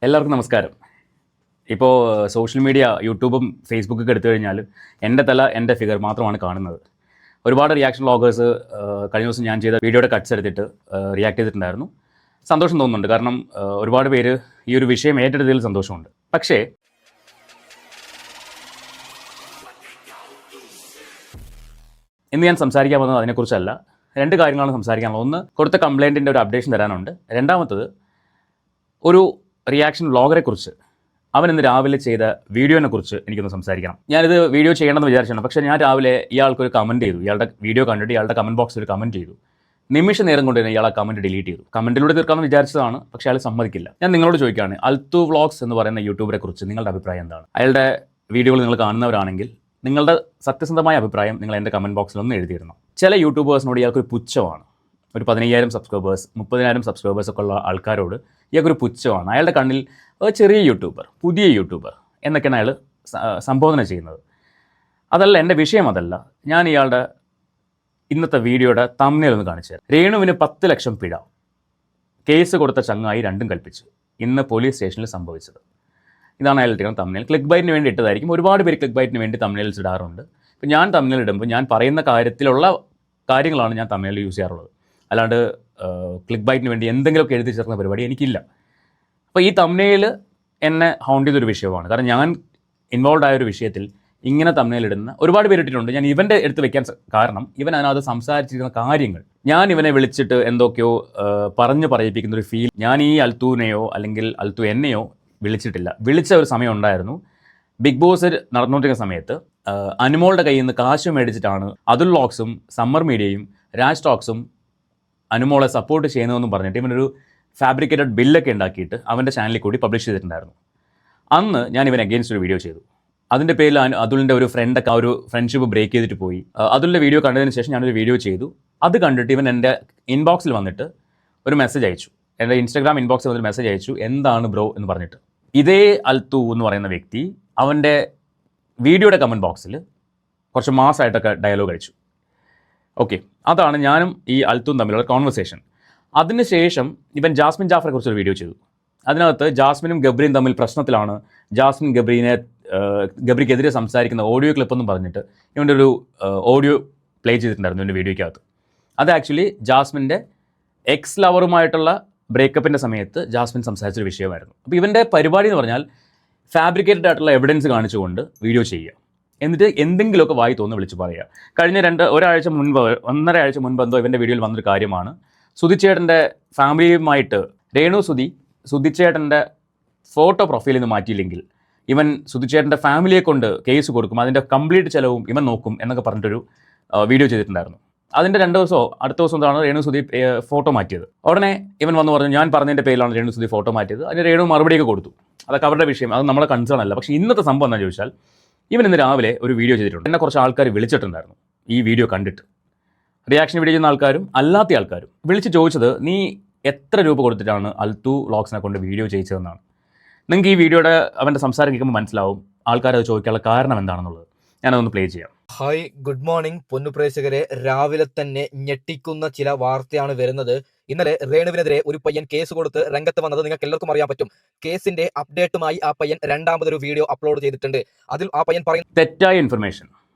എല്ലാവർക്കും നമസ്കാരം. ഇപ്പോൾ സോഷ്യൽ മീഡിയ യൂട്യൂബും ഫേസ്ബുക്കൊക്കെ എടുത്തു കഴിഞ്ഞാൽ എൻ്റെ തല എൻ്റെ ഫിഗർ മാത്രമാണ് കാണുന്നത്. ഒരുപാട് റിയാക്ഷൻ വ്ളോഗേഴ്സ് കഴിഞ്ഞ ദിവസം ഞാൻ ചെയ്ത വീഡിയോയുടെ കട്ട്സ് എടുത്തിട്ട് റിയാക്ട് ചെയ്തിട്ടുണ്ടായിരുന്നു. സന്തോഷം തോന്നുന്നുണ്ട്, കാരണം ഒരുപാട് പേര് ഈ ഒരു വിഷയം ഏറ്റെടുത്തതിൽ സന്തോഷമുണ്ട്. പക്ഷേ ഇന്ന് ഞാൻ സംസാരിക്കാൻ പോകുന്നത് അതിനെക്കുറിച്ചല്ല. രണ്ട് കാര്യങ്ങളാണ് സംസാരിക്കാനുള്ളത്. ഒന്ന്, കൊടുത്ത കംപ്ലയിൻറ്റിൻ്റെ ഒരു അപ്ഡേഷൻ തരാനുണ്ട്. രണ്ടാമത്തത്, ഒരു റിയാക്ഷൻ വ്ളോഗറെ കുറിച്ച്, അവൻ ഇന്ന് രാവിലെ ചെയ്ത വീഡിയോനെ കുറിച്ച് എനിക്കൊന്ന് സംസാരിക്കണം. ഞാനിത് വീഡിയോ ചെയ്യണമെന്ന് വിചാരിച്ചാണ്, പക്ഷേ ഞാൻ രാവിലെ ഇയാൾക്കൊരു കമൻറ്റ് ചെയ്തു. ഇയാളുടെ വീഡിയോ കണ്ടിട്ട് ഇയാളുടെ കമൻറ്റ് ബോക്സിൽ ഒരു കമൻറ്റ് ചെയ്തു. നിമിഷ നേരം കൊണ്ട് തന്നെ ഇയാൾ ആ കമൻറ്റ് ഡിലീറ്റ് ചെയ്തു. കമൻറ്റിലൂടെ തീർക്കാമെന്ന് വിചാരിച്ചതാണ്, പക്ഷേ അയാൾ സമ്മതിക്കില്ല. ഞാൻ നിങ്ങളോട് ചോദിക്കുകയാണ്, അൽത്തു വ്ളോഗ്സ് എന്ന് പറയുന്ന യൂട്യൂബറെ കുറിച്ച് നിങ്ങളുടെ അഭിപ്രായം എന്താണ്? അയാളുടെ വീഡിയോകൾ നിങ്ങൾ കാണുന്നവരാണെങ്കിൽ നിങ്ങളുടെ സത്യസന്ധമായ അഭിപ്രായം നിങ്ങൾ എൻ്റെ കമൻറ്റ് ബോക്സിലൊന്ന് എഴുതിയിരുന്നു. ചില യൂട്യൂബേഴ്സിനോട് ഇയാൾക്കൊരു പുച്ഛമാണ്. ഒരു 15,000 സബ്സ്ക്രൈബേഴ്സ്, 30,000 സബ്സ്ക്രൈബേഴ്സ് ഒക്കെ ഉള്ള ആൾക്കാരോട് ഇയാൾക്കൊരു പുച്ഛമാണ്. അയാളുടെ കണ്ണിൽ ചെറിയ യൂട്യൂബർ, പുതിയ യൂട്യൂബർ എന്നൊക്കെയാണ് അയാൾ സംബോധന ചെയ്യുന്നത്. അതല്ല എൻ്റെ വിഷയം, അതല്ല. ഞാൻ ഇയാളുടെ ഇന്നത്തെ വീഡിയോയുടെ തംബ്നെയിൽ ഒന്ന് കാണിച്ചു തരാം. രേണുവിന് 10 ലക്ഷം പിഴ, കേസ് കൊടുത്ത ചങ്ങായി രണ്ടും കൽപ്പിച്ചു, ഇന്ന് പോലീസ് സ്റ്റേഷനിൽ സംഭവിച്ചത്. ഇതാണ് അയാൾ ഇട്ടിരിക്കുന്ന തംബ്നെയിൽ. ക്ലിക്ക് ബൈറ്റിന് വേണ്ടി ഇട്ടതായിരിക്കും. ഒരുപാട് പേര് ക്ലിക്ക് ബൈറ്റിന് വേണ്ടി തംബ്നെയിൽസ് ഇടാറുണ്ട്. ഇപ്പം ഞാൻ തംബ്നെയിൽ ഇടുമ്പോൾ ഞാൻ പറയുന്ന കാര്യത്തിലുള്ള കാര്യങ്ങളാണ് ഞാൻ തംബ്നെയിൽ യൂസ് ചെയ്യാറുള്ളത്. അല്ലാണ്ട് ക്ലിക്ക് ബൈറ്റിന് വേണ്ടി എന്തെങ്കിലുമൊക്കെ എഴുതി ചേർക്കുന്ന പരിപാടി എനിക്കില്ല. അപ്പോൾ ഈ തംബ്നെയിൽ എന്നെ ഹൗണ്ട് ചെയ്തൊരു വിഷയമാണ്. കാരണം ഞാൻ ഇൻവോൾവ് ആയ ഒരു വിഷയത്തിൽ ഇങ്ങനെ തംബ്നെയിൽ ഇടുന്ന ഒരുപാട് പേര് ഇട്ടിട്ടുണ്ട്. ഞാൻ ഇവൻ്റെ എടുത്ത് വെക്കാൻ കാരണം ഇവൻ അതിനകത്ത് സംസാരിച്ചിരിക്കുന്ന കാര്യങ്ങൾ, ഞാൻ ഇവനെ വിളിച്ചിട്ട് എന്തൊക്കെയോ പറഞ്ഞു പറയിപ്പിക്കുന്ന ഒരു ഫീൽ. ഞാൻ ഈ അൽത്തൂനെയോ അല്ലെങ്കിൽ അൽത്തു എന്നെയോ വിളിച്ചിട്ടില്ല. വിളിച്ച ഒരു സമയം ഉണ്ടായിരുന്നു. ബിഗ് ബോസ് നടന്നുകൊണ്ടിരിക്കുന്ന സമയത്ത് അനുമോളുടെ കയ്യിൽ നിന്ന് കാശ് മേടിച്ചിട്ടാണ് അതുൽ വ്ളോഗ്സും സമ്മർ മീഡിയയും രാജ് ടോക്സും അനുമോളെ സപ്പോർട്ട് ചെയ്യുന്നതെന്നും പറഞ്ഞിട്ട് ഇവനൊരു ഫാബ്രിക്കേറ്റഡ് ബില്ലൊക്കെ ഉണ്ടാക്കിയിട്ട് അവൻ്റെ ചാനലിൽ കൂടി പബ്ലിഷ് ചെയ്തിട്ടുണ്ടായിരുന്നു. അന്ന് ഞാൻ ഇവൻ അഗെയിൻസ്റ്റ് ഒരു വീഡിയോ ചെയ്തു. അതിൻ്റെ പേരിൽ അതുലിൻ്റെ ഒരു ഫ്രണ്ടൊക്കെ ആ ഒരു ഫ്രണ്ട്ഷിപ്പ് ബ്രേക്ക് ചെയ്തിട്ട് പോയി. അതുലിൻ്റെ വീഡിയോ കണ്ടതിന് ശേഷം ഞാനൊരു വീഡിയോ ചെയ്തു. അത് കണ്ടിട്ട് ഇവൻ എൻ്റെ ഇൻബോക്സിൽ വന്നിട്ട് ഒരു മെസ്സേജ് അയച്ചു. എൻ്റെ ഇൻസ്റ്റാഗ്രാം ഇൻബോക്സിൽ വന്നൊരു മെസ്സേജ് അയച്ചു, എന്താണ് ബ്രോ എന്ന് പറഞ്ഞിട്ട്. ഇതേ അൽത്തു എന്ന് പറയുന്ന വ്യക്തി അവൻ്റെ വീഡിയോയുടെ കമൻറ്റ് ബോക്സിൽ കുറച്ച് മാസമായിട്ടൊക്കെ ഡയലോഗ് അയച്ചു. ഓക്കെ, അതാണ് ഞാനും ഈ അൽത്തും തമ്മിലുള്ള കോൺവെർസേഷൻ. അതിനുശേഷം ഇവൻ ജാസ്മിൻ ജാഫറെ കുറിച്ചൊരു വീഡിയോ ചെയ്തു. അതിനകത്ത് ജാസ്മിനും ഗബ്രിയും തമ്മിൽ പ്രശ്നത്തിലാണ്. ജാസ്മിൻ ഗബ്രിക്കെതിരെ സംസാരിക്കുന്ന ഓഡിയോ ക്ലിപ്പെന്നും പറഞ്ഞിട്ട് ഇവൻ്റെ ഒരു ഓഡിയോ പ്ലേ ചെയ്തിട്ടുണ്ടായിരുന്നു ഇവൻ്റെ വീഡിയോയ്ക്കകത്ത്. അത് ആക്ച്വലി ജാസ്മിൻ്റെ എക്സ് ലവറുമായിട്ടുള്ള ബ്രേക്കപ്പിൻ്റെ സമയത്ത് ജാസ്മിൻ സംസാരിച്ചൊരു വിഷയമായിരുന്നു. അപ്പോൾ ഇവൻ്റെ പരിപാടി എന്ന് പറഞ്ഞാൽ ഫാബ്രിക്കേറ്റഡ് ആയിട്ടുള്ള എവിഡൻസ് കാണിച്ചുകൊണ്ട് വീഡിയോ ചെയ്യുക, എന്നിട്ട് എന്തെങ്കിലുമൊക്കെ വായി തോന്നുന്നു വിളിച്ച് പറയുക. കഴിഞ്ഞ 1.5 ആഴ്ച മുൻപ് എന്തോ ഇവൻ്റെ വീഡിയോയിൽ വന്നൊരു കാര്യമാണ്, സുധിച്ചേട്ടൻ്റെ ഫാമിലിയുമായിട്ട് സുധിച്ചേട്ടൻ്റെ ഫോട്ടോ പ്രൊഫൈലിൽ നിന്ന് മാറ്റിയില്ലെങ്കിൽ ഇവൻ സുധിച്ചേട്ടൻ്റെ ഫാമിലിയെ കൊണ്ട് കേസ് കൊടുക്കും, അതിൻ്റെ കംപ്ലീറ്റ് ചിലവും ഇവൻ നോക്കും എന്നൊക്കെ പറഞ്ഞിട്ടൊരു വീഡിയോ ചെയ്തിട്ടുണ്ടായിരുന്നു. അതിൻ്റെ അടുത്ത ദിവസം എന്താണ് രേണുസുധി ഫോട്ടോ മാറ്റിയത്. ഉടനെ ഇവൻ വന്ന് പറഞ്ഞു, ഞാൻ പറഞ്ഞതിൻ്റെ പേരിലാണ് രേണുസുധി ഫോട്ടോ മാറ്റിയത്. അതിന് രേണു മറുപടിയൊക്കെ കൊടുത്തു. അതൊക്കെ അവരുടെ വിഷയം, അത് നമ്മളെ കൺസേൺ അല്ല. പക്ഷേ ഇന്നത്തെ സംഭവം എന്താണെന്ന് ചോദിച്ചാൽ, ഇവൻ ഇന്ന് രാവിലെ ഒരു വീഡിയോ ചെയ്തിട്ടുണ്ട്. എന്നെ കുറച്ച് ആൾക്കാർ വിളിച്ചിട്ടുണ്ടായിരുന്നു ഈ വീഡിയോ കണ്ടിട്ട്. റിയാക്ഷൻ വീഡിയോ ചെയ്യുന്ന ആൾക്കാരും അല്ലാത്ത ആൾക്കാരും വിളിച്ച് ചോദിച്ചത്, നീ എത്ര രൂപ കൊടുത്തിട്ടാണ് അൽത്തു വ്ളോഗ്സിനെ കൊണ്ട് വീഡിയോ ചെയ്യിച്ചതെന്നാണ്. നിങ്ങൾക്ക് ഈ വീഡിയോയുടെ അവൻ്റെ സംസാരം കേൾക്കുമ്പോൾ മനസ്സിലാവും ആൾക്കാരത് ചോദിക്കാനുള്ള കാരണം എന്താണെന്നുള്ളത്. ഞാനതൊന്ന് പ്ലേ ചെയ്യാം. ഹായ്, ഗുഡ് മോർണിംഗ് പൊന്നു പ്രേക്ഷകരെ. രാവിലെ തന്നെ ഞെട്ടിക്കുന്ന ചില വാർത്തയാണ് വരുന്നത്. ഇന്നലെ രേണുവിനെതിരെ ഒരു പയ്യൻ കേസ് കൊടുത്ത് രംഗത്ത് വന്നത് നിങ്ങൾക്ക് എല്ലാവർക്കും അറിയാൻ പറ്റും. കേസിന്റെ അപ്ഡേറ്റുമായി ആ പയ്യൻ രണ്ടാമതൊരു വീഡിയോ അപ്ലോഡ് ചെയ്തിട്ടുണ്ട്. അതിൽ ആ പയ്യൻ പറയുന്നത് തെറ്റായ ഇൻഫർമേഷൻ.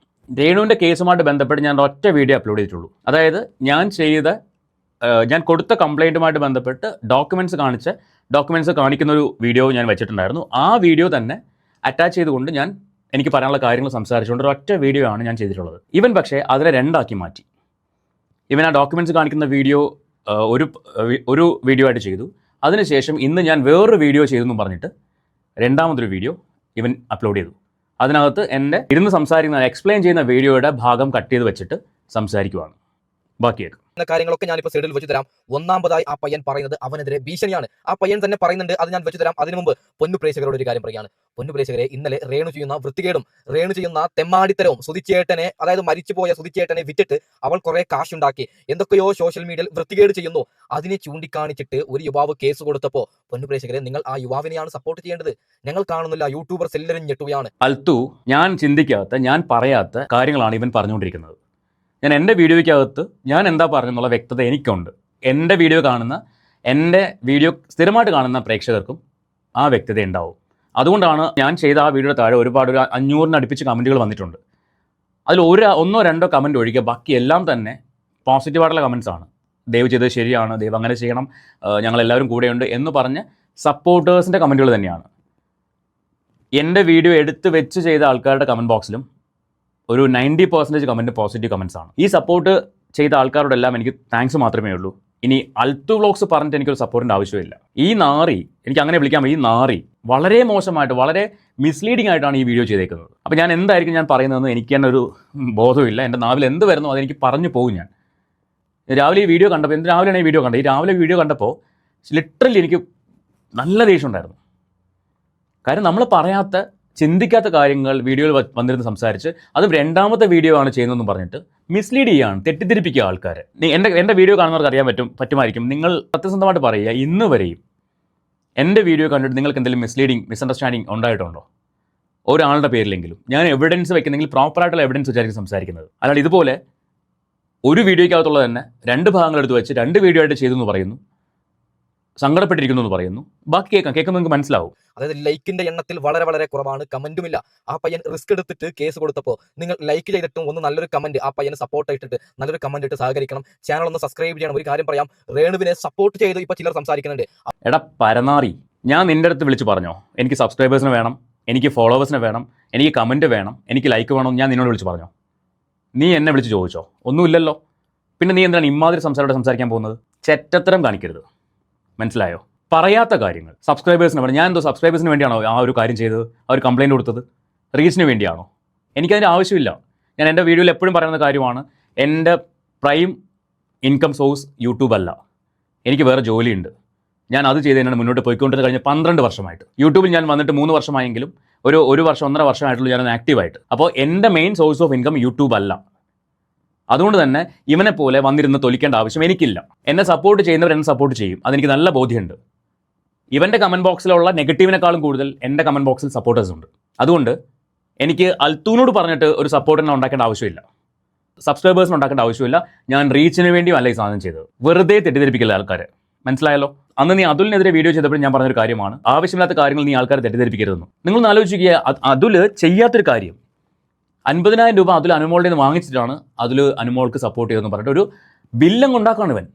രേണുവിൻ്റെ കേസുമായിട്ട് ബന്ധപ്പെട്ട് ഞാൻ ഒറ്റ വീഡിയോ അപ്ലോഡ് ചെയ്തിട്ടുള്ളൂ. അതായത് ഞാൻ കൊടുത്ത കംപ്ലയിൻറ്റുമായിട്ട് ബന്ധപ്പെട്ട് ഡോക്യുമെൻറ്റ്സ് കാണിക്കുന്ന ഒരു വീഡിയോ ഞാൻ വെച്ചിട്ടുണ്ടായിരുന്നു. ആ വീഡിയോ തന്നെ അറ്റാച്ച് ചെയ്തുകൊണ്ട് എനിക്ക് പറയാനുള്ള കാര്യങ്ങൾ സംസാരിച്ചുകൊണ്ട് ഒറ്റ വീഡിയോ ആണ് ഞാൻ ചെയ്തിട്ടുള്ളത്. ഇവൻ പക്ഷേ അതിനെ രണ്ടാക്കി മാറ്റി. ഇവൻ ആ ഡോക്യുമെൻറ്റ്സ് കാണിക്കുന്ന വീഡിയോ ഒരു വീഡിയോ ആയിട്ട് ചെയ്തു. അതിനുശേഷം ഇന്ന് ഞാൻ വേറൊരു വീഡിയോ ചെയ്തെന്നും പറഞ്ഞിട്ട് രണ്ടാമതൊരു വീഡിയോ ഇവൻ അപ്ലോഡ് ചെയ്തു. അതിനകത്ത് എൻ്റെ ഇരുന്ന് സംസാരിക്കുന്ന എക്സ്പ്ലെയിൻ ചെയ്യുന്ന വീഡിയോയുടെ ഭാഗം കട്ട് ചെയ്ത് വെച്ചിട്ട് സംസാരിക്കുവാണ്. ബാക്കിയൊക്കെ കാര്യങ്ങളൊക്കെ ഞാനിപ്പോൾ സൈഡിൽ വെച്ച് തരാം. ഒന്നാമതായി ആ പയ്യൻ പറയുന്നത് അവനെതിരെ ഭീഷണിയാണ്. ആ പയ്യൻ തന്നെ പറയുന്നുണ്ട്, അത് ഞാൻ വെച്ച് തരാം. അതിനു മുമ്പ് പൊന്നു പ്രേക്ഷകരോട് ഒരു കാര്യം പറയുകയാണ്. പൊന്നു പ്രേക്ഷകരെ, ഇന്നലെ രേണു ചെയ്യുന്ന വൃത്തികേടും രേണു ചെയ്യുന്ന തെമ്മാടിത്തരവും, സുധിച്ചേട്ടനെ, അതായത് മരിച്ചുപോയ സുധിച്ചേട്ടനെ വിറ്റിട്ട് അവൾ കുറെ കാശുണ്ടാക്കി എന്തൊക്കെയോ സോഷ്യൽ മീഡിയയിൽ വൃത്തികേട് ചെയ്യുന്നു. അതിനെ ചൂണ്ടിക്കാണിച്ചിട്ട് ഒരു യുവാവ് കേസ് കൊടുത്തപ്പോൾ പൊന്നു പ്രേക്ഷകരെ, നിങ്ങൾ ആ യുവാവിനെയാണ് സപ്പോർട്ട് ചെയ്യേണ്ടത്. ഞങ്ങൾ കാണുന്നില്ല, യൂട്യൂബർസ് എല്ലാവരും ഞെട്ടുകയാണ്. അൽത്തു ഞാൻ ചിന്തിക്കാത്ത, ഞാൻ പറയാത്ത കാര്യങ്ങളാണ് ഇവൻ പറഞ്ഞുകൊണ്ടിരിക്കുന്നത്. ഞാൻ എൻ്റെ വീഡിയോയ്ക്കകത്ത് ഞാൻ എന്താ പറഞ്ഞെന്നുള്ള വ്യക്തത എനിക്കുണ്ട്. എൻ്റെ വീഡിയോ സ്ഥിരമായിട്ട് കാണുന്ന പ്രേക്ഷകർക്കും ആ വ്യക്തത ഉണ്ടാവും. അതുകൊണ്ടാണ് ഞാൻ ചെയ്ത ആ വീഡിയോയുടെ താഴെ ഒരു 500 അടുപ്പിച്ച് കമൻറ്റുകൾ വന്നിട്ടുണ്ട്. അതിൽ ഒന്നോ രണ്ടോ കമൻറ്റ് ഒഴികെ ബാക്കി എല്ലാം തന്നെ പോസിറ്റീവായിട്ടുള്ള കമൻറ്റ്സ് ആണ്. ദയവ് ചെയ്തത് ശരിയാണ്, ദയവ് അങ്ങനെ ചെയ്യണം, ഞങ്ങളെല്ലാവരും കൂടെയുണ്ട് എന്ന് പറഞ്ഞ് സപ്പോർട്ടേഴ്സിൻ്റെ കമൻറ്റുകൾ തന്നെയാണ്. എൻ്റെ വീഡിയോ എടുത്ത് വെച്ച് ചെയ്ത ആൾക്കാരുടെ കമൻറ്റ് ബോക്സിലും ഒരു 90% കമൻറ്റ് പോസിറ്റീവ് കമൻറ്റ്സ് ആണ്. ഈ സപ്പോർട്ട് ചെയ്ത ആൾക്കാരോടെല്ലാം എനിക്ക് താങ്ക്സ് മാത്രമേ ഉള്ളൂ. ഇനി അൽത്തു വ്ളോഗ്സ് പറഞ്ഞിട്ട് എനിക്കൊരു സപ്പോർട്ടിൻ്റെ ആവശ്യമില്ല. ഈ നാറി, എനിക്ക് അങ്ങനെ വിളിക്കാം, ഈ നാറി വളരെ മോശമായിട്ട്, വളരെ മിസ്ലീഡിംഗ് ആയിട്ടാണ് ഈ വീഡിയോ ചെയ്തേക്കുന്നത്. അപ്പോൾ ഞാൻ എന്തായിരിക്കും ഞാൻ പറയുന്നതെന്ന് എനിക്ക് തന്നെ ഒരു ബോധമില്ല. എൻ്റെ നാവിൽ എന്ത് വരുന്നോ അതെനിക്ക് പറഞ്ഞു പോകും. ഞാൻ രാവിലെ ഈ വീഡിയോ കണ്ടപ്പോൾ, എന്ത് രാവിലെയാണ് ഈ വീഡിയോ കണ്ടത്, ഈ രാവിലെ വീഡിയോ കണ്ടപ്പോൾ ലിറ്ററലി എനിക്ക് നല്ല ദേഷ്യം ഉണ്ടായിരുന്നു. കാര്യം നമ്മൾ പറയാത്ത, ചിന്തിക്കാത്ത കാര്യങ്ങൾ വീഡിയോയിൽ വന്നിരുന്ന് സംസാരിച്ച് അതും രണ്ടാമത്തെ വീഡിയോ ആണ് ചെയ്യുന്നതെന്ന് പറഞ്ഞിട്ട് മിസ്ലീഡ് ചെയ്യുകയാണ്, തെറ്റിദ്ധരിപ്പിക്കുക ആൾക്കാരെ. എൻ്റെ വീഡിയോ കാണുന്നവർക്ക് അറിയാൻ പറ്റുമായിരിക്കും. നിങ്ങൾ സത്യസന്ധമായിട്ട് പറയുക, ഇന്ന് വരെയും എൻ്റെ വീഡിയോ കണ്ടിട്ട് നിങ്ങൾക്ക് എന്തെങ്കിലും മിസ്അണ്ടർസ്റ്റാൻഡിങ് ഉണ്ടായിട്ടുണ്ടോ? ഒരാളുടെ പേരിലെങ്കിലും. ഞാൻ എവിഡൻസ് വെക്കുന്നെങ്കിൽ പ്രോപ്പറായിട്ടുള്ള എവിഡൻസ് വെച്ചായിരിക്കും സംസാരിക്കുന്നത്. അല്ലാതെ ഇതുപോലെ ഒരു വീഡിയോയ്ക്കകത്തുള്ളത് തന്നെ 2 ഭാഗങ്ങൾ എടുത്ത് വെച്ച് 2 വീഡിയോ ആയിട്ട് ചെയ്തു എന്ന് പറയുന്നു, സങ്കടപ്പെട്ടിരിക്കുന്നു എന്ന് പറയുന്നു. ബാക്കി കേൾക്കുമ്പോൾ നിങ്ങൾക്ക് മനസ്സിലാവും. അതായത് ലൈക്കിന്റെ എണ്ണത്തിൽ വളരെ വളരെ കുറവാണ്, കമന്റുമില്ല. ആ പയ്യൻ റിസ്ക് എടുത്തിട്ട് കേസ് കൊടുത്തപ്പോൾ നിങ്ങൾ ലൈക്ക് ചെയ്തിട്ടും ഒന്ന് നല്ലൊരു കമന്റ് ആ പയ്യനെ സപ്പോർട്ട് ഇട്ടിട്ട് നല്ലൊരു കമന്റ് ഇട്ട് സഹകരിക്കണം. ചാനൽ ഒന്ന് സബ്സ്ക്രൈബ് ചെയ്യണം. ഒരു കാര്യം പറയാം, രേണുവിനെ സപ്പോർട്ട് ചെയ്ത് ഇപ്പൊ ചിലർ സംസാരിക്കുന്നുണ്ട്. എടാ പരനാറി, ഞാൻ നിന്റെ അടുത്ത് വിളിച്ച് പറഞ്ഞോ എനിക്ക് സബ്സ്ക്രൈബേഴ്സിന് വേണം, എനിക്ക് ഫോളോവേഴ്സിന് വേണം, എനിക്ക് കമന്റ് വേണം, എനിക്ക് ലൈക്ക് വേണം, ഞാൻ നിന്നോട് വിളിച്ച് പറഞ്ഞോ? നീ എന്നെ വിളിച്ച് ചോദിച്ചോ? ഒന്നുമില്ലല്ലോ. പിന്നെ നീ എന്താണ് ഇമാതിരി സംസാരിക്കാൻ പോകുന്നത്? ചെറ്റത്തരം കാണിക്കരുത്, മനസ്സിലായോ? പറയാത്ത കാര്യങ്ങൾ സബ്സ്ക്രൈബേഴ്സിന് വേണം. ഞാൻ എന്തോ സബ്സ്ക്രൈബേഴ്സിന് വേണ്ടിയാണോ ആ ഒരു കാര്യം ചെയ്തത്, ആ ഒരു കംപ്ലയിൻറ്റ് കൊടുത്തത്? റീച്ചിന് വേണ്ടിയാണോ? എനിക്കതിൻ്റെ ആവശ്യമില്ല. ഞാൻ എൻ്റെ വീഡിയോയിൽ എപ്പോഴും പറയുന്ന കാര്യമാണ്, എൻ്റെ പ്രൈം ഇൻകം സോഴ്സ് യൂട്യൂബ് അല്ല. എനിക്ക് വേറെ ജോലിയുണ്ട്. ഞാൻ അത് ചെയ്ത് തന്നെയാണ് മുന്നോട്ട് പോയിക്കൊണ്ടിരുന്നത് കഴിഞ്ഞ 12 വർഷമായിട്ട്. യൂട്യൂബിൽ ഞാൻ വന്നിട്ട് 3 വർഷമായെങ്കിലും ഒരു 1 വർഷം 1.5 വർഷമായിട്ടുള്ളൂ ഞാൻ ആക്റ്റീവായിട്ട്. അപ്പോൾ എൻ്റെ main source of income YouTube അല്ല. അതുകൊണ്ട് തന്നെ ഇവനെ പോലെ വന്നിരുന്ന് തൊലിക്കേണ്ട ആവശ്യം എനിക്കില്ല. എന്നെ സപ്പോർട്ട് ചെയ്യുന്നവർ എന്നെ സപ്പോർട്ട് ചെയ്യും, അതെനിക്ക് നല്ല ബോധ്യമുണ്ട്. ഇവൻ്റെ കമൻറ്റ് ബോക്സിലുള്ള നെഗറ്റീവിനേക്കാളും കൂടുതൽ എൻ്റെ കമൻറ്റ് ബോക്സിൽ സപ്പോർട്ടേഴ്സ് ഉണ്ട്. അതുകൊണ്ട് എനിക്ക് അൽത്തൂനോട് പറഞ്ഞിട്ട് ഒരു സപ്പോർട്ടിനെ ഉണ്ടാക്കേണ്ട ആവശ്യമില്ല, സബ്സ്ക്രൈബേഴ്സിന് ഉണ്ടാക്കേണ്ട ആവശ്യമില്ല. ഞാൻ റീച്ചിന് വേണ്ടിയും അല്ല ഈ സാധനം ചെയ്തത്. വെറുതെ തെറ്റിദ്ധരിപ്പിക്കില്ല ആൾക്കാരെ, മനസ്സിലായല്ലോ? അന്ന് നീ അതുലിനെതിരെ വീഡിയോ ചെയ്തപ്പോൾ ഞാൻ പറഞ്ഞൊരു കാര്യമാണ്, ആവശ്യമില്ലാത്ത കാര്യങ്ങൾ നീ ആൾക്കാരെ തെറ്റിദ്ധരിപ്പിക്കരുതെന്ന്. നിങ്ങളൊന്ന് ആലോചിക്കുക, അതുൽ ചെയ്യാത്തൊരു കാര്യം 50,000 രൂപ അതുൽ അനുമോളുടെ നിന്ന് വാങ്ങിച്ചിട്ടാണ് അതുൽ അനുമോൾക്ക് സപ്പോർട്ട് ചെയ്തെന്ന് പറഞ്ഞിട്ട് ഒരു ബില്ലങ്ങ് ഉണ്ടാക്കുകയാണ് ഇവൻ.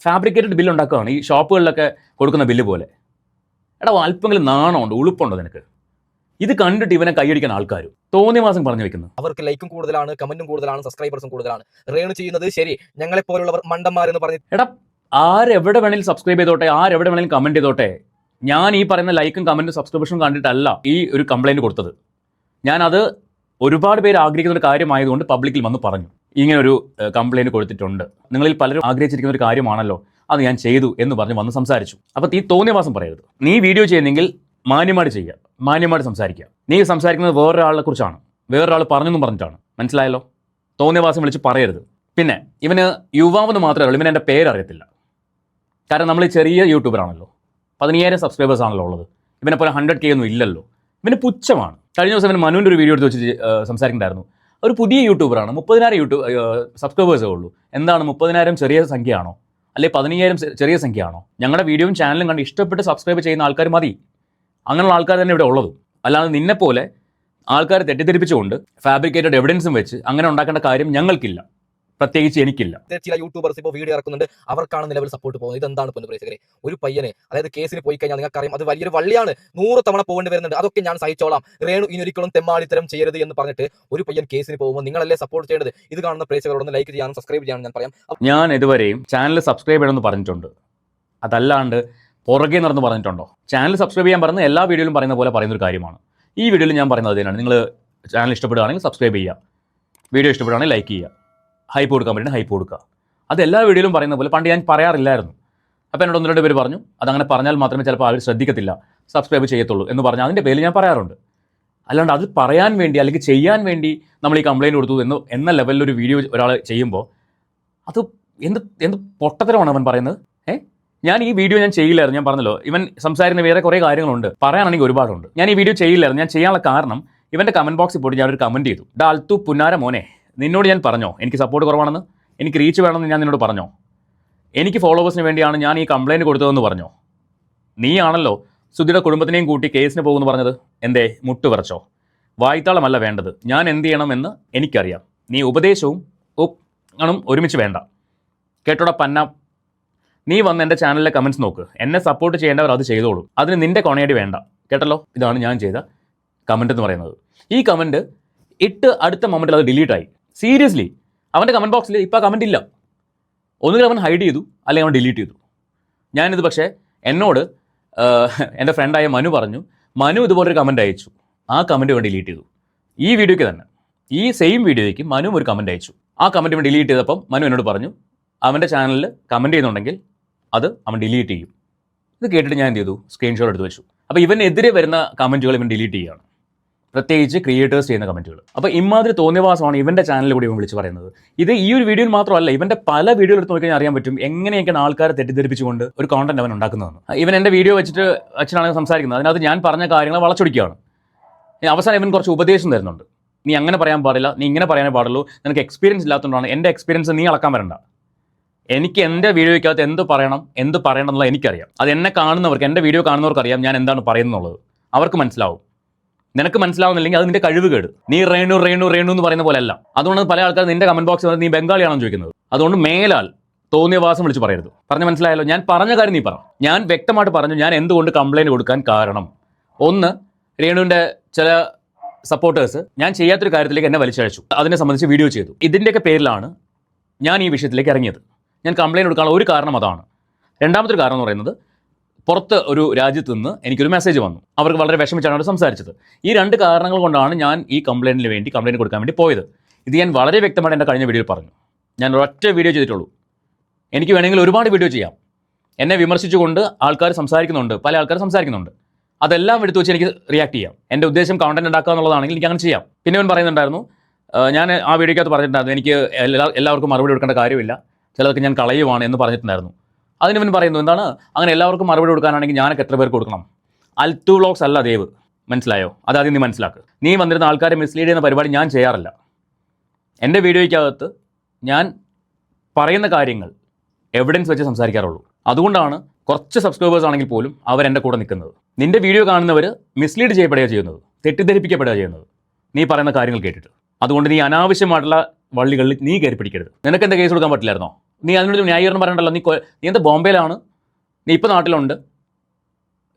ഫാബ്രിക്കേറ്റഡ് ബില്ല് ഉണ്ടാക്കുകയാണ്, ഈ ഷോപ്പുകളിലൊക്കെ കൊടുക്കുന്ന ബില്ല് പോലെ. എടാ അല്പമെങ്കിലും നാണമുണ്ട്, ഉളുപ്പുണ്ടോ നിനക്ക്? ഇത് കണ്ടിട്ട് ഇവനെ കൈയടിക്കാൻ ആൾക്കാർ തോന്നിയ മാസം പറഞ്ഞു വെക്കുന്നു. അവർക്ക് ലൈക്കും കൂടുതലാണ്, കമന്റും കൂടുതലാണ്, സബ്സ്ക്രൈബേഴ്സും കൂടുതലാണ്. രേണു ചെയ്യുന്നത് ശരി, ഞങ്ങളെ പോലുള്ളവർ മണ്ടന്മാരെന്ന് പറഞ്ഞു. എടാ ആരെവിടെ വേണേലും സബ്സ്ക്രൈബ് ചെയ്തോട്ടെ, ആരെവിടെ വേണേലും കമൻറ്റ് ചെയ്തോട്ടെ. ഞാൻ ഈ പറയുന്ന ലൈക്കും കമൻറ്റും സബ്സ്ക്രിപ്ഷനും കണ്ടിട്ടല്ല ഈ ഒരു കംപ്ലയിൻറ്റ് കൊടുത്തത്. ഞാനത് ഒരുപാട് പേര് ആഗ്രഹിക്കുന്ന ഒരു കാര്യമായതുകൊണ്ട് പബ്ലിക്കിൽ വന്ന് പറഞ്ഞു, ഇങ്ങനൊരു കംപ്ലയിൻറ്റ് കൊടുത്തിട്ടുണ്ട്, നിങ്ങളിൽ പലരും ആഗ്രഹിച്ചിരിക്കുന്ന ഒരു കാര്യമാണല്ലോ, അത് ഞാൻ ചെയ്തു എന്ന് പറഞ്ഞ് വന്ന് സംസാരിച്ചു. അപ്പോൾ ഈ തോന്നിയ മാസം പറയരുത്. നീ വീഡിയോ ചെയ്യുന്നെങ്കിൽ മാന്യമായിട്ട് ചെയ്യുക, മാന്യമായിട്ട് സംസാരിക്കുക. നീ സംസാരിക്കുന്നത് വേറൊരാളെ കുറിച്ചാണ്, വേറൊരാൾ പറഞ്ഞെന്നും പറഞ്ഞിട്ടാണ്, മനസ്സിലായല്ലോ? തോന്നിയ മാസം വിളിച്ച് പറയരുത്. പിന്നെ ഇവന് യുവാവെന്ന് മാത്രമേ ഉള്ളൂ, ഇവന് എൻ്റെ പേരറിയത്തില്ല. കാരണം നമ്മൾ ചെറിയ യൂട്യൂബറാണല്ലോ, 15,000 സബ്സ്ക്രൈബേഴ്സ് ആണല്ലോ ഉള്ളത്. ഇവനെ പോലെ 100K ഒന്നും ഇല്ലല്ലോ. ഇവന് പുച്ഛമാണ്. കഴിഞ്ഞ ദിവസം ഇവന് മനുവിൻ്റെ ഒരു വീഡിയോ എടുത്ത് വെച്ച് സംസാരിക്കുന്നുണ്ടായിരുന്നു. ഒരു പുതിയ യൂട്യൂബറാണ്, 30,000 സബ്സ്ക്രൈബേഴ്സേ ഉള്ളൂ. എന്താണ് 30,000 ചെറിയ സംഖ്യയാണോ? അല്ലെങ്കിൽ 15,000 ചെറിയ സംഖ്യയാണോ? ഞങ്ങളുടെ വീഡിയോയും ചാനലും കണ്ട് ഇഷ്ടപ്പെട്ട് സബ്സ്ക്രൈബ് ചെയ്യുന്ന ആൾക്കാർ മതി. അങ്ങനെയുള്ള ആൾക്കാർ തന്നെ ഇവിടെ ഉള്ളതും. അല്ലാതെ നിന്നെപ്പോലെ ആൾക്കാരെ തെറ്റിദ്ധരിപ്പിച്ചുകൊണ്ട് ഫാബ്രിക്കേറ്റഡ് എവിഡൻസും വെച്ച് അങ്ങനെ ഉണ്ടാക്കേണ്ട കാര്യം ഞങ്ങൾക്കില്ല, പ്രത്യേകിച്ച് എനിക്കില്ല. ചില യൂട്യൂബേഴ്സ് ഇപ്പോൾ വീഡിയോ ഇറക്കുന്നുണ്ട്, അവർക്കാണ് നിലവിൽ സപ്പോർട്ട് പോകുന്നത്. ഇതെന്താണ് പൊന്നു പ്രേക്ഷകരെ? ഒരു പയ്യന്, അതായത് കേസിന് പോയി കഴിഞ്ഞാൽ നിങ്ങൾക്കറിയാം അത് വലിയൊരു വള്ളിയാണ്, 100 തവണ പോകേണ്ടി വരുന്നുണ്ട്. അതൊക്കെ ഞാൻ സഹിച്ചോളാം, രേണു ഇനിയൊരിക്കലും തെമ്മാടിത്തരം ചെയ്യരുത് എന്ന് പറഞ്ഞിട്ട് ഒരു പയ്യൻ കേസിന് പോകുമ്പോൾ നിങ്ങളല്ലേ സപ്പോർട്ട് ചെയ്യേണ്ടത്? ഇത് കാണുന്ന പ്രേക്ഷകരോടൊന്ന് ലൈക്ക് ചെയ്യാനും സബ്സ്ക്രൈബ് ചെയ്യാനും ഞാൻ പറയാം. ഞാൻ ഇതുവരെയും ചാനൽ സബ്സ്ക്രൈബ് ചെയ്യണമെന്ന് പറഞ്ഞിട്ടുണ്ട്, അതല്ലാണ്ട് പുറകെ നടന്ന് പറഞ്ഞിട്ടുണ്ടോ? ചാനൽ സബ്സ്ക്രൈബ് ചെയ്യാൻ പറയുന്നത് എല്ലാ വീഡിയോയിലും പറയുന്ന പോലെ പറയുന്നൊരു കാര്യമാണ്. ഈ വീഡിയോയിൽ ഞാൻ പറയുന്നത് തന്നെയാണ്. നിങ്ങൾ ചാനൽ ഇഷ്ടപ്പെടുകയാണെങ്കിൽ സബ്സ്ക്രൈബ് ചെയ്യുക, വീഡിയോ ഇഷ്ടപ്പെടുകയാണെങ്കിൽ ലൈക്ക് ചെയ്യുക, ഹൈപ്പ് കൊടുക്കാൻ പറ്റുന്ന ഹൈപ്പ് കൊടുക്കുക. അത് എല്ലാ വീഡിയോയിലും പറയുന്ന പോലെ പണ്ട് ഞാൻ പറയാറില്ലായിരുന്നു. അപ്പോൾ എന്നോട് 1-2 പേര് പറഞ്ഞു, അതങ്ങനെ പറഞ്ഞാൽ മാത്രമേ ചിലപ്പോൾ അവർ ശ്രദ്ധിക്കത്തില്ല, സബ്സ്ക്രൈബ് ചെയ്യത്തുള്ളൂ എന്ന് പറഞ്ഞാൽ അതിൻ്റെ പേരിൽ ഞാൻ പറയാറുണ്ട്. അല്ലാണ്ട് അത് പറയാൻ വേണ്ടി അല്ലെങ്കിൽ ചെയ്യാൻ വേണ്ടി നമ്മൾ ഈ കംപ്ലയിൻറ്റ് കൊടുത്തു എന്ന ലെവലിലൊരു വീഡിയോ ഒരാൾ ചെയ്യുമ്പോൾ അത് എന്ത് പൊട്ടത്തരമാണ് അവൻ പറയുന്നത്. ഞാൻ ഈ വീഡിയോ ഞാൻ ചെയ്യില്ലായിരുന്നു. ഞാൻ പറഞ്ഞല്ലോ, ഇവൻ സംസാരിക്കുന്ന വേറെ കുറേ കാര്യങ്ങളുണ്ട്, പറയാനാണെങ്കിൽ ഒരുപാടുണ്ട്. ഞാൻ ഈ വീഡിയോ ചെയ്യില്ലായിരുന്നു. ഞാൻ ചെയ്യാനുള്ള കാരണം ഇവൻ്റെ കമൻറ്റ് ബോക്സിൽ പോയിട്ട് ഞാനൊരു കമൻറ്റ് ചെയ്തു, അൽത്തു പുന്നാര മോനെ, നിന്നോട് ഞാൻ പറഞ്ഞോ എനിക്ക് സപ്പോർട്ട് കുറവാണെന്ന്, എനിക്ക് റീച്ച് വേണമെന്ന് ഞാൻ നിന്നോട് പറഞ്ഞോ, എനിക്ക് ഫോളോവേഴ്സിന് വേണ്ടിയാണ് ഞാൻ ഈ കംപ്ലയിൻറ്റ് കൊടുത്തതെന്ന് പറഞ്ഞോ? നീയാണല്ലോ സുധിയുടെ കുടുംബത്തിനെയും കൂട്ടി കേസിന് പോകുമെന്ന് പറഞ്ഞത് എന്തേ മുട്ടുപറച്ചോ? വായ്ത്താളമല്ല വേണ്ടത്, ഞാൻ എന്ത് ചെയ്യണമെന്ന് എനിക്കറിയാം. നീ ഉപദേശവും ും ഒരുമിച്ച് വേണ്ട. കേട്ടോടാ പന്ന. നീ വന്ന് എൻ്റെ ചാനലിലെ കമൻറ്റ്സ് നോക്ക്. എന്നെ സപ്പോർട്ട് ചെയ്യേണ്ടവർ അത് ചെയ്തോളൂ. അതിന് നിൻ്റെ കൊണയടി വേണ്ട. കേട്ടല്ലോ, ഇതാണ് ഞാൻ ചെയ്ത കമൻറ്റ് എന്ന് പറയുന്നത്. ഈ കമൻറ്റ് ഇട്ട് അടുത്ത മൊമെൻറ്റിൽ അത് ഡിലീറ്റായി. സീരിയസ്ലി അവൻ്റെ കമൻറ്റ് ബോക്സിൽ ഇപ്പോൾ ആ കമൻറ്റ് ഇല്ല. ഒന്നുകിൽ അവൻ ഹൈഡ് ചെയ്തു, അല്ലെങ്കിൽ അവൻ ഡിലീറ്റ് ചെയ്തു. ഞാനിത് പക്ഷേ എന്നോട് എൻ്റെ ഫ്രണ്ടായ മനു പറഞ്ഞു. മനു ഇതുപോലൊരു കമൻറ്റ് അയച്ചു. ആ കമൻറ്റ് അവൻ ഡിലീറ്റ് ചെയ്തു. ഈ വീഡിയോയ്ക്ക് തന്നെ, ഈ സെയിം വീഡിയോയ്ക്ക് മനു ഒരു കമൻറ്റ് അയച്ചു. ആ കമൻറ്റ് അവൻ ഡിലീറ്റ് ചെയ്തപ്പം മനു എന്നോട് പറഞ്ഞു അവൻ്റെ ചാനലിൽ കമൻറ്റ് ചെയ്യുന്നുണ്ടെങ്കിൽ അത് അവൻ ഡിലീറ്റ് ചെയ്യും. ഇത് കേട്ടിട്ട് ഞാൻ എന്ത് ചെയ്തു? സ്ക്രീൻഷോട്ട് എടുത്ത് വെച്ചു. അപ്പോൾ ഇവനെതിരെ വരുന്ന കമൻറ്റുകൾ ഇവൻ ഡിലീറ്റ് ചെയ്യുകയാണ്, പ്രത്യേകിച്ച് ക്രിയേറ്റേഴ്സ് ചെയ്യുന്ന കമൻറ്റുകൾ. അപ്പോൾ ഇമാതിരി തോന്നിയവാസമാണ് ഇവൻ്റെ ചാനലിൽ കൂടി ഇവൻ വിളിച്ച് പറയുന്നത്. ഇത് ഈ ഒരു വീഡിയോയിൽ മാത്രമല്ല, ഇവൻ്റെ പല വീഡിയോകൾ എടുത്ത് നോക്കിയാൽ അറിയാൻ പറ്റും എങ്ങനെയൊക്കെയാണ് ആൾക്കാരെ തെറ്റിദ്ധരിപ്പിച്ചുകൊണ്ട് ഒരു കോണ്ടന്റ് അവൻ ഉണ്ടാക്കുന്നതെന്ന്. ഇവൻ എൻ്റെ വീഡിയോ വെച്ചിട്ട് അച്ഛനാണ് സംസാരിക്കുന്നത്. അതിനകത്ത് ഞാൻ പറഞ്ഞ കാര്യങ്ങൾ വളച്ചൊടിക്കുകയാണ്. അവസാനം ഇവൻ കുറച്ച് ഉപദേശം തരുന്നുണ്ട്. നീ അങ്ങനെ പറയാൻ പാടില്ല, നീ ഇങ്ങനെ പറയാനേ പാടുള്ളൂ, നിനക്ക് എക്സ്പീരിയൻസ് ഇല്ലാത്തതുകൊണ്ടാണ്. എൻ്റെ എക്സ്പീരിയൻസ് നീ അളക്കാൻ വരണ്ട. എനിക്ക് എൻ്റെ വീഡിയോയ്ക്കകത്ത് എന്ത് പറയണം എന്നുള്ളത് എനിക്കറിയാം. അത് എന്നെ കാണുന്നവർക്ക്, എൻ്റെ വീഡിയോ കാണുന്നവർക്ക് അറിയാം ഞാൻ എന്താണ് പറയുന്നുള്ളത്. അവർക്ക് മനസ്സിലാവും. നിനക്ക് മനസ്സിലാവുന്നില്ലെങ്കിൽ അത് നിന്റെ കഴിവുകേട്. നീ റേണു റേണു റേണു എന്ന് പറയുന്ന പോലെ അല്ല. അതുകൊണ്ട് പല ആൾക്കാർ നിന്റെ കമന്റ് ബോക്സിൽ നീ ബംഗാളിയാണെന്ന് ചോദിക്കുന്നത്. അതുകൊണ്ട് മേലാൽ തോന്നിയവാസം വിളിച്ച് പറയരുത്. പറഞ്ഞ് മനസ്സിലായല്ലോ? ഞാൻ പറഞ്ഞ കാര്യം നീ പറ. ഞാൻ വ്യക്തമായിട്ട് പറഞ്ഞു ഞാൻ എന്തുകൊണ്ട് കംപ്ലൈൻറ്റ് കൊടുക്കാൻ കാരണം. ഒന്ന്, രേണുവിൻ്റെ ചില സപ്പോർട്ടേഴ്സ് ഞാൻ ചെയ്യാത്തൊരു കാര്യത്തിലേക്ക് എന്നെ വലിച്ചഴച്ചു. അതിനെ സംബന്ധിച്ച് വീഡിയോ ചെയ്തു. ഇതിൻ്റെയൊക്കെ പേരിലാണ് ഞാൻ ഈ വിഷയത്തിലേക്ക് ഇറങ്ങിയത്. ഞാൻ കംപ്ലൈൻറ്റ് കൊടുക്കാനുള്ള ഒരു കാരണം അതാണ്. രണ്ടാമത്തെ ഒരു കാരണം എന്ന് പറയുന്നത്, പുറത്ത് ഒരു രാജ്യത്ത് നിന്ന് എനിക്കൊരു മെസ്സേജ് വന്നു. അവർക്ക് വളരെ വിഷമിച്ചാണ് അവർ സംസാരിച്ചത്. ഈ രണ്ട് കാരണങ്ങൾ കൊണ്ടാണ് ഞാൻ ഈ കംപ്ലൈൻറ്റ് കൊടുക്കാൻ വേണ്ടി പോയത്. ഇത് ഞാൻ വളരെ വ്യക്തമായിട്ട് എൻ്റെ കഴിഞ്ഞ വീഡിയോയിൽ പറഞ്ഞു. ഞാൻ ഒരൊറ്റ വീഡിയോ ചെയ്തിട്ടുള്ളൂ. എനിക്ക് വേണമെങ്കിൽ ഒരുപാട് വീഡിയോ ചെയ്യാം. എന്നെ വിമർശിച്ചുകൊണ്ട് ആൾക്കാർ സംസാരിക്കുന്നുണ്ട്, പല ആൾക്കാർ സംസാരിക്കുന്നുണ്ട്. അതെല്ലാം എടുത്തു വെച്ച് എനിക്ക് റിയാക്ട് ചെയ്യാം. എൻ്റെ ഉദ്ദേശം കണ്ടന്റ് ഉണ്ടാക്കുക എന്നുള്ളതാണെങ്കിൽ എനിക്ക് അങ്ങനെ ചെയ്യാം. പിന്നെ അവൻ പറയുന്നുണ്ടായിരുന്നു, ഞാൻ ആ വീഡിയോക്കകത്ത് പറഞ്ഞിട്ടുണ്ടായിരുന്നു എനിക്ക് എല്ലാവർക്കും മറുപടി കൊടുക്കേണ്ട കാര്യമില്ല, ചിലർക്ക് ഞാൻ കളയുവാണ് എന്ന് പറഞ്ഞിട്ടുണ്ടായിരുന്നു. അതിന് ഇവൻ പറയുന്നു എന്താണ്, അങ്ങനെ എല്ലാവർക്കും മറുപടി കൊടുക്കാനാണെങ്കിൽ ഞാനൊക്കെ എത്ര പേർക്ക് കൊടുക്കണം? അൽത്തു വ്ളോഗ്സ് അല്ല ദേവ്, മനസ്സിലായോ? അതാദ്യം നീ മനസ്സിലാക്കുക. നീ വന്നിരുന്ന ആൾക്കാരെ മിസ്ലീഡ് ചെയ്യുന്ന പരിപാടി ഞാൻ ചെയ്യാറില്ല. എൻ്റെ വീഡിയോയ്ക്കകത്ത് ഞാൻ പറയുന്ന കാര്യങ്ങൾ എവിഡൻസ് വെച്ച് സംസാരിക്കാറുള്ളൂ. അതുകൊണ്ടാണ് കുറച്ച് സബ്സ്ക്രൈബേഴ്സ് ആണെങ്കിൽ പോലും അവരെൻ്റെ കൂടെ നിൽക്കുന്നത്. നിൻ്റെ വീഡിയോ കാണുന്നവർ മിസ്ലീഡ് ചെയ്യപ്പെടുകയാണ് ചെയ്യുന്നത്, തെറ്റിദ്ധരിപ്പിക്കപ്പെടുകയാണ് ചെയ്യുന്നത് നീ പറയുന്ന കാര്യങ്ങൾ കേട്ടിട്ട്. അതുകൊണ്ട് നീ അനാവശ്യമായിട്ടുള്ള വള്ളികളിൽ നീ കയറി പിടിക്കരുത്. നിനക്ക് എന്താ കേസ് കൊടുക്കാൻ പറ്റില്ലായിരുന്നോ? നീ അതിനൊരു ന്യായീകരണം പറയണ്ടല്ലോ. നീ എന്താ ബോംബെയിലാണ്, നീ ഇപ്പോൾ നാട്ടിലുണ്ട്,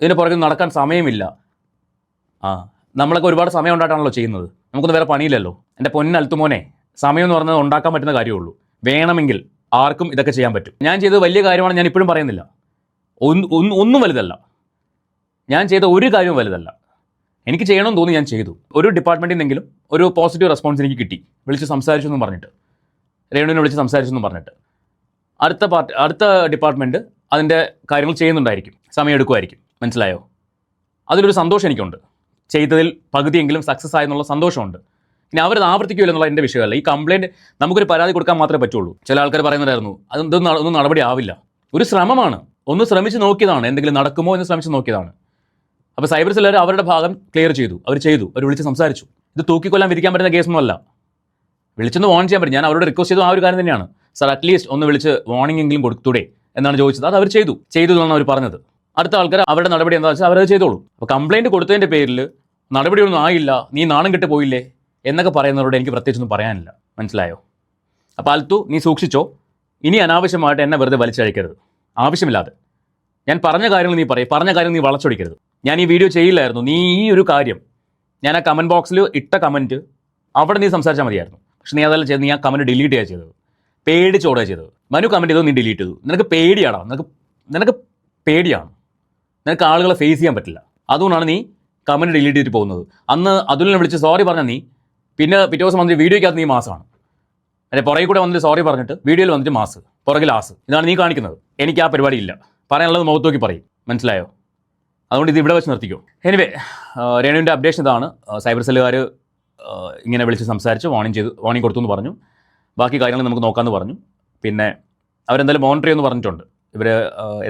ഇതിന് പുറകെ നടക്കാൻ സമയമില്ല. നമ്മളൊക്കെ ഒരുപാട് സമയം ഉണ്ടായിട്ടാണല്ലോ ചെയ്യുന്നത്, നമുക്കൊന്നും വേറെ പണിയില്ലല്ലോ. എൻ്റെ പൊന്നൽത്തുമോനെ, സമയം എന്ന് പറഞ്ഞത് ഉണ്ടാക്കാൻ പറ്റുന്ന കാര്യമുള്ളൂ. വേണമെങ്കിൽ ആർക്കും ഇതൊക്കെ ചെയ്യാൻ പറ്റും. ഞാൻ ചെയ്തത് വലിയ കാര്യമാണ് ഞാൻ ഇപ്പോഴും പറയുന്നില്ല. ഒന്നും വലുതല്ല. ഞാൻ ചെയ്ത ഒരു കാര്യവും വലുതല്ല. എനിക്ക് ചെയ്യണമെന്ന് തോന്നി ഞാൻ ചെയ്തു. ഒരു ഡിപ്പാർട്ട്മെൻറ്റിൽ നിന്നെങ്കിലും ഒരു പോസിറ്റീവ് റെസ്പോൺസ് എനിക്ക് കിട്ടി. വിളിച്ച് സംസാരിച്ചു എന്നും പറഞ്ഞിട്ട്, രേണുവിനെ വിളിച്ച് സംസാരിച്ചു എന്നും പറഞ്ഞിട്ട്. അടുത്ത ഡിപ്പാർട്ട്മെൻറ്റ് അതിൻ്റെ കാര്യങ്ങൾ ചെയ്യുന്നുണ്ടായിരിക്കും, സമയമെടുക്കുമായിരിക്കും. മനസ്സിലായോ? അതിലൊരു സന്തോഷം എനിക്കുണ്ട്. ചെയ്തതിൽ പകുതിയെങ്കിലും സക്സസ് ആയെന്നുള്ള സന്തോഷമുണ്ട്. ഇനി അവരത് ആവർത്തിക്കില്ല എന്നുള്ള എൻ്റെ വിഷയമല്ല. ഈ കംപ്ലയിൻറ്റ് നമുക്കൊരു പരാതി കൊടുക്കാൻ മാത്രമേ പറ്റുള്ളൂ. ചില ആൾക്കാർ പറയുന്നുണ്ടായിരുന്നു ഒന്നും നടപടി ആവില്ല. ഒരു ശ്രമമാണ്, ഒന്ന് ശ്രമിച്ച് നോക്കിയതാണ്, എന്തെങ്കിലും നടക്കുമോ എന്ന് ശ്രമിച്ച് നോക്കിയതാണ്. അപ്പോൾ സൈബർ സെല്ലുകാർ അവരുടെ ഭാഗം ക്ലിയർ ചെയ്തു. അവർ വിളിച്ച് സംസാരിച്ചു. ഇത് തൂക്കിക്കൊല്ലാൻ വിധിക്കാൻ പറ്റുന്ന കേസൊന്നുമല്ല. വിളിച്ചൊന്ന് വാൺ ചെയ്യാൻ പറ്റും. ഞാൻ അവരോട് റിക്വസ്റ്റ് ചെയ്തു ആ ഒരു കാര്യം തന്നെയാണ്. സർ അറ്റ്ലീസ്റ്റ് ഒന്ന് വിളിച്ച് വാർണിംഗ് എങ്കിലും കൊടുത്തൂടെ എന്നാണ് ചോദിച്ചത്. അത് അവർ ചെയ്തു എന്നാണ് അവർ പറഞ്ഞത്. അടുത്ത ആൾക്കാർ അവരുടെ നടപടി എന്താ വെച്ചാൽ അവരത് ചെയ്തോളൂ. അപ്പോൾ കംപ്ലയിൻറ്റ് കൊടുത്തതിൻ്റെ പേരിൽ നടപടിയൊന്നും ആയില്ല, നീ നാണം കെട്ട് പോയില്ലേ എന്നൊക്കെ പറയുന്നവരോട് എനിക്ക് പ്രത്യേകിച്ചൊന്നും പറയാനില്ല. മനസ്സിലായോ? അപ്പോൾ അൽത്തു, നീ സൂക്ഷിച്ചോ. ഇനി അനാവശ്യമായിട്ട് എന്നെ വെറുതെ വലിച്ചഴിക്കരുത്, ആവശ്യമില്ലാതെ. ഞാൻ പറഞ്ഞ കാര്യങ്ങൾ നീ പറയും, പറഞ്ഞ കാര്യം നീ വളച്ചൊടിക്കരുത്. ഞാൻ ഈ വീഡിയോ ചെയ്യില്ലായിരുന്നു. നീ ഈ ഒരു കാര്യം, ഞാൻ ആ കമൻറ്റ് ബോക്സിൽ ഇട്ട കമൻറ്റ് അവിടെ നീ സംസാരിച്ചാൽ മതിയായിരുന്നു. പക്ഷെ നീ അതെല്ലാം ചെയ്ത് നീ ആ കമൻറ്റ് ഡിലീറ്റ് ചെയ്യുക ചെയ്തത്. പേടിച്ചോടുക ചെയ്തത്. മനു കമൻറ്റ് ചെയ്തത് നീ ഡിലീറ്റ് ചെയ്തു. നിനക്ക് പേടിയാണോ? നിനക്ക് പേടിയാണ്. നിനക്ക് ആളുകളെ ഫേസ് ചെയ്യാൻ പറ്റില്ല. അതുകൊണ്ടാണ് നീ കമൻറ്റ് ഡിലീറ്റ് ചെയ്തിട്ട് പോകുന്നത്. അന്ന് അതുലിനെ വിളിച്ച് സോറി പറഞ്ഞാൽ നീ പിന്നെ പിറ്റേ ദിവസം വന്നിട്ട് വീഡിയോയ്ക്കകത്ത് നീ മാസമാണ്. അല്ലെ പുറകെ കൂടെ വന്നിട്ട് സോറി പറഞ്ഞിട്ട് വീഡിയോയിൽ വന്നിട്ട് മാസ്, പുറകിൽ ആസ്. ഇതാണ് നീ കാണിക്കുന്നത്. എനിക്ക് ആ പരിപാടി ഇല്ല. പറയാനുള്ളത് മുഖത്ത് നോക്കി പറയും. മനസ്സിലായോ? അതുകൊണ്ട് ഇത് ഇവിടെ വെച്ച് നിർത്തിക്കോ. എനിവേ, രേണുവിൻ്റെ അപ്ഡേഷൻ ഇതാണ്. സൈബർ സെല്ലുകാർ ഇങ്ങനെ വിളിച്ച് സംസാരിച്ച് വാർണിംഗ് കൊടുത്തു എന്ന് പറഞ്ഞു. ബാക്കി കാര്യങ്ങൾ നമുക്ക് നോക്കാമെന്ന് പറഞ്ഞു. പിന്നെ അവരെന്തായാലും മോണിറ്റർ ചെയ്യുമെന്ന് പറഞ്ഞിട്ടുണ്ട്. ഇവർ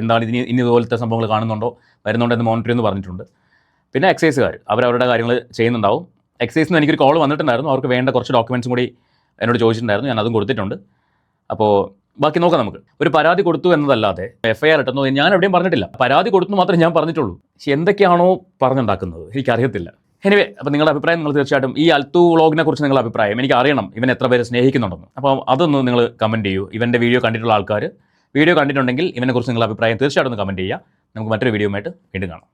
എന്താണ് ഇനി ഇതുപോലത്തെ സംഭവങ്ങൾ കാണുന്നുണ്ടോ വരുന്നുണ്ടോ എന്ന് മോണിറ്റർ ചെയ്യുമെന്ന് പറഞ്ഞിട്ടുണ്ട്. പിന്നെ എക്സൈസുകാർ അവരവരുടെ കാര്യങ്ങൾ ചെയ്യുന്നുണ്ടാവും. എക്സൈസിൽ നിന്ന് എനിക്കൊരു കോൾ വന്നിട്ടുണ്ടായിരുന്നു. അവർക്ക് വേണ്ട കുറച്ച് ഡോക്യുമെൻറ്റ്സും കൂടി എന്നോട് ചോദിച്ചിട്ടുണ്ടായിരുന്നു. ഞാൻ അതും കൊടുത്തിട്ടുണ്ട്. അപ്പോൾ ബാക്കി നോക്കാം നമുക്ക്. ഒരു പരാതി കൊടുത്തു എന്നതല്ലാതെ FIR ഇട്ടെന്നോ ഞാൻ എവിടെയും പറഞ്ഞിട്ടില്ല. പരാതി കൊടുത്തു മാത്രമേ ഞാൻ പറഞ്ഞിട്ടുള്ളൂ. പക്ഷെ എന്തൊക്കെയാണോ പറഞ്ഞുണ്ടാക്കുന്നത് എനിക്കറിയത്തില്ല. എനിവേ, അപ്പോൾ നിങ്ങളുടെ അഭിപ്രായം നിങ്ങൾ തീർച്ചയായിട്ടും ഈ അൽത്തു വ്ളോഗിനെ കുറിച്ച് നിങ്ങളുടെ അഭിപ്രായം എനിക്ക് അറിയണം. ഇവൻ എത്ര പേര് സ്നേഹിക്കുന്നുണ്ടെന്ന്. അപ്പോൾ അതൊന്ന് നിങ്ങൾ കമൻറ്റ് ചെയ്യൂ. ഇവൻ്റെ വീഡിയോ കണ്ടിട്ടുള്ള ആൾക്കാർ വീഡിയോ കണ്ടിട്ടുണ്ടെങ്കിൽ ഇവനെക്കുറിച്ച് നിങ്ങളുടെ അഭിപ്രായം തീർച്ചയായിട്ടും ഒന്ന് കമൻറ്റ് ചെയ്യുക. നമുക്ക് മറ്റൊരു വീഡിയോയുമായിട്ട് വീണ്ടും കാണാം.